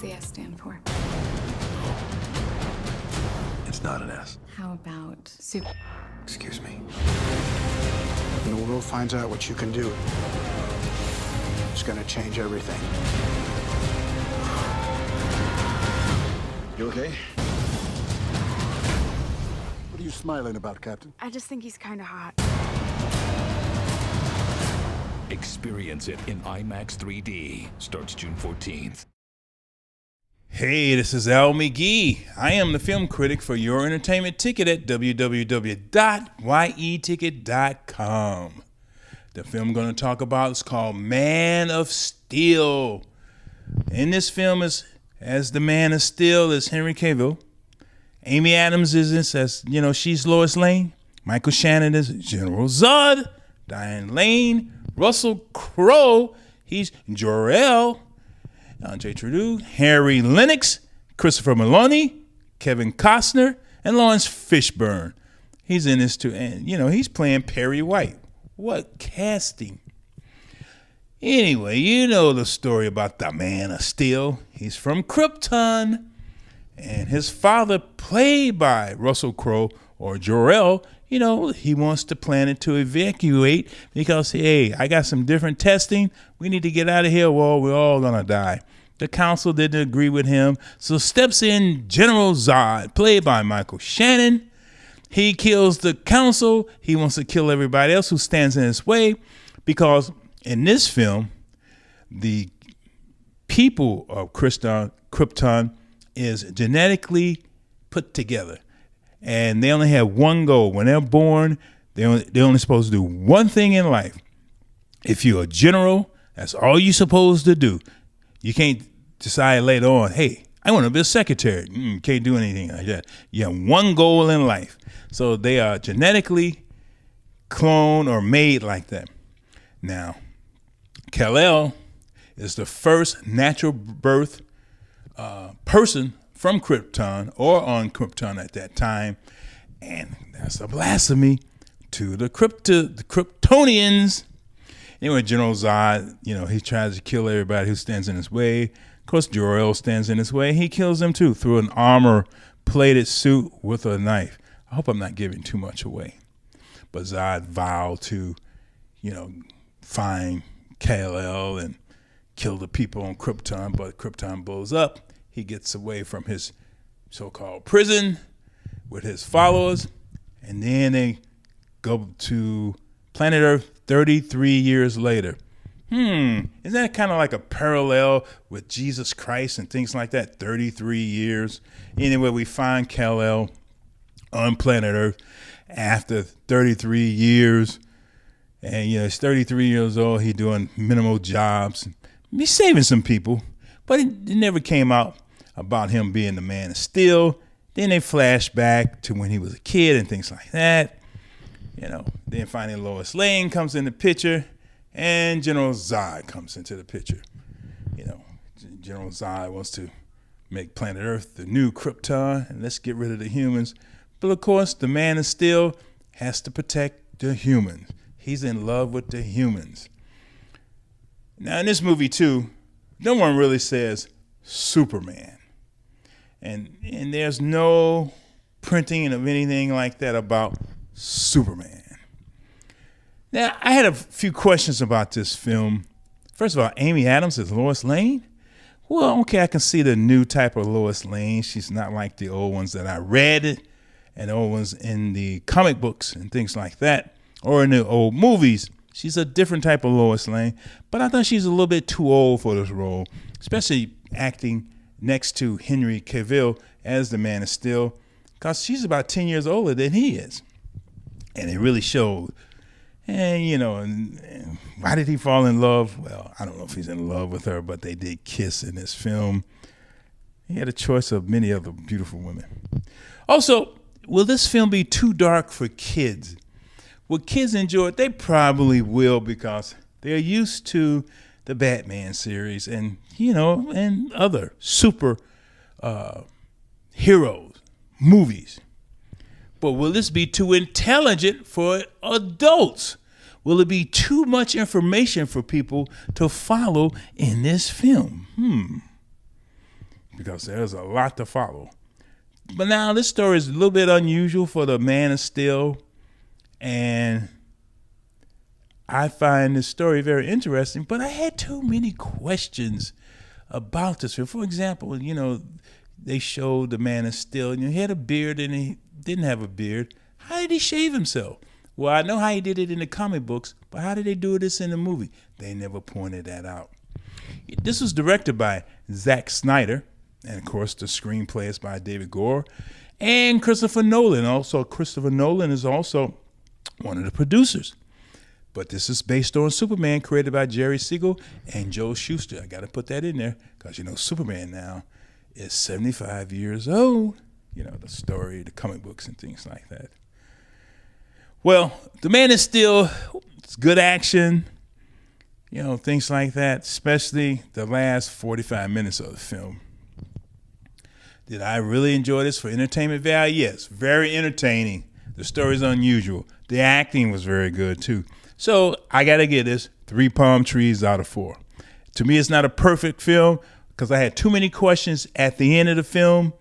the S stand for? It's not an S. How about super? Excuse me. When the world finds out what you can do, it's gonna change everything. You okay? What are you smiling about, Captain? I just think he's kind of hot. Experience it in IMAX 3D. Starts June 14th. Hey, this is Al McGee. I am the film critic for Your Entertainment Ticket at www.yeticket.com. The film I'm going to talk about is called Man of Steel. In this film, as the Man of Steel is Henry Cavill. Amy Adams is this, as you know, she's Lois Lane. Michael Shannon is General Zod. Diane Lane. Russell Crowe, he's Jor-El. Andre Trudeau, Harry Lennox, Christopher Maloney, Kevin Costner, and Lawrence Fishburne. He's in this too, and you know, he's playing Perry White. What casting. Anyway, you know the story about the Man of Steel. He's from Krypton, and his father, played by Russell Crowe or Jor-El, you know, he wants the planet to evacuate because, hey, I got some different testing. We need to get out of here or we're all going to die. The council didn't agree with him, so steps in General Zod, played by Michael Shannon. He kills the council. He wants to kill everybody else who stands in his way because in this film, the people of Krypton is genetically put together. And they only have one goal. When they're born, they're only supposed to do one thing in life. If you're a general, that's all you're supposed to do. You can't decide later on, hey, I want to be a secretary. Can't do anything like that. You have one goal in life. So they are genetically cloned or made like that. Now, Kal-El is the first natural birth person from Krypton or on Krypton at that time, and that's a blasphemy to the Kryptonians. Anyway, General Zod, you know, he tries to kill everybody who stands in his way. Of course, Jor-El stands in his way. He kills them too through an armor-plated suit with a knife. I hope I'm not giving too much away, but Zod vowed to, you know, find Kal-El and kill the people on Krypton, but Krypton blows up. He gets away from his so-called prison with his followers, and then they go to planet Earth 33 years later. Isn't that kind of like a parallel with Jesus Christ and things like that? 33 years. Anyway, we find Kal-El on planet Earth after 33 years. And, you know, he's 33 years old. He's doing minimal jobs. He's saving some people, but it never came out about him being the Man of Steel. Then they flash back to when he was a kid and things like that. You know, then finally Lois Lane comes in the picture and General Zod comes into the picture. You know, General Zod wants to make planet Earth the new Krypton and let's get rid of the humans. But of course, the Man of Steel has to protect the humans. He's in love with the humans. Now in this movie too, no one really says Superman. And there's no printing of anything like that about Superman. Now, I had a few questions about this film. First of all, Amy Adams is Lois Lane? Well, okay, I can see the new type of Lois Lane. She's not like the old ones that I read and the old ones in the comic books and things like that, or in the old movies. She's a different type of Lois Lane, but I thought she's a little bit too old for this role, especially acting next to Henry Cavill as the Man of Steel, because she's about 10 years older than he is. And it really showed. And, you know, and why did he fall in love? Well, I don't know if he's in love with her, but they did kiss in this film. He had a choice of many other beautiful women. Also, will this film be too dark for kids? Will kids enjoy it? They probably will because they're used to the Batman series and, you know, and other super heroes movies. But will this be too intelligent for adults? Will it be too much information for people to follow in this film? because there's a lot to follow. But now this story is a little bit unusual for the Man of Steel, and I find this story very interesting, but I had too many questions about this film. For example, they showed the Man of Steel, and he had a beard and he didn't have a beard. How did he shave himself? Well, I know how he did it in the comic books, but how did they do this in the movie? They never pointed that out. This was directed by Zack Snyder, and of course the screenplay is by David Gore and Christopher Nolan. Also, Christopher Nolan is also one of the producers. But this is based on Superman, created by Jerry Siegel and Joe Shuster. I got to put that in there because, Superman now is 75 years old. The story, the comic books and things like that. Well, The Man of Steel, it's good action, things like that, especially the last 45 minutes of the film. Did I really enjoy this for entertainment value? Yes, very entertaining. The story's unusual. The acting was very good, too. So I got to give this 3 palm trees out of 4. To me, it's not a perfect film because I had too many questions at the end of the film,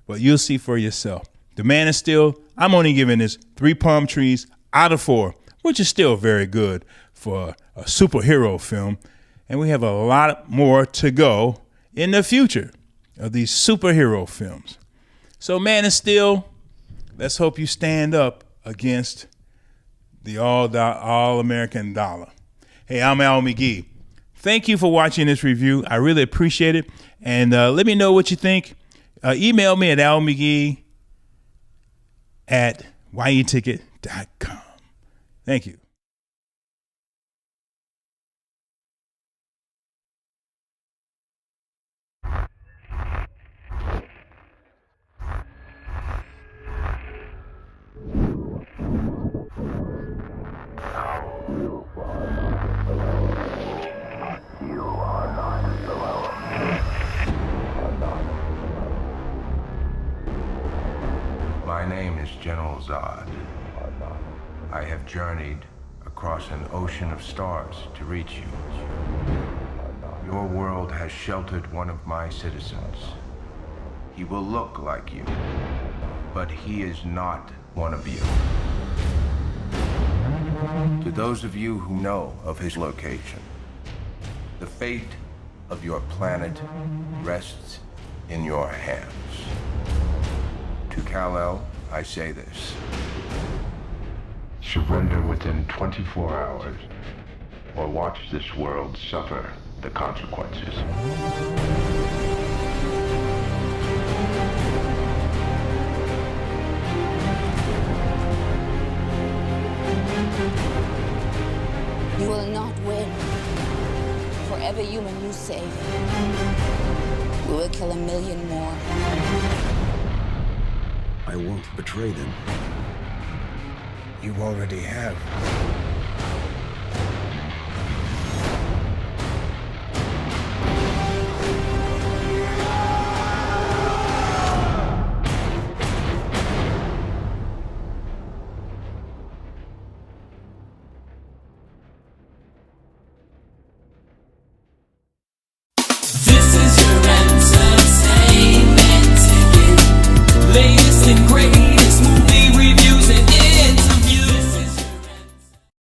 but you'll see for yourself. The Man of Steel, I'm only giving this 3 palm trees out of 4, which is still very good for a superhero film. And we have a lot more to go in the future of these superhero films. So Man of Steel, let's hope you stand up against the all-American dollar. Hey, I'm Al McGee. Thank you for watching this review. I really appreciate it. And let me know what you think. Email me at almcgee@yeticket.com. Thank you. My name is General Zod. I have journeyed across an ocean of stars to reach you. Your world has sheltered one of my citizens. He will look like you, but he is not one of you. To those of you who know of his location, the fate of your planet rests in your hands. To Kal-El, I say this. Surrender within 24 hours, or watch this world suffer the consequences. You will not win. For every human you save, we will kill 1 million more. I won't betray them. You already have. This is your entertainment ticket, latest and greatest.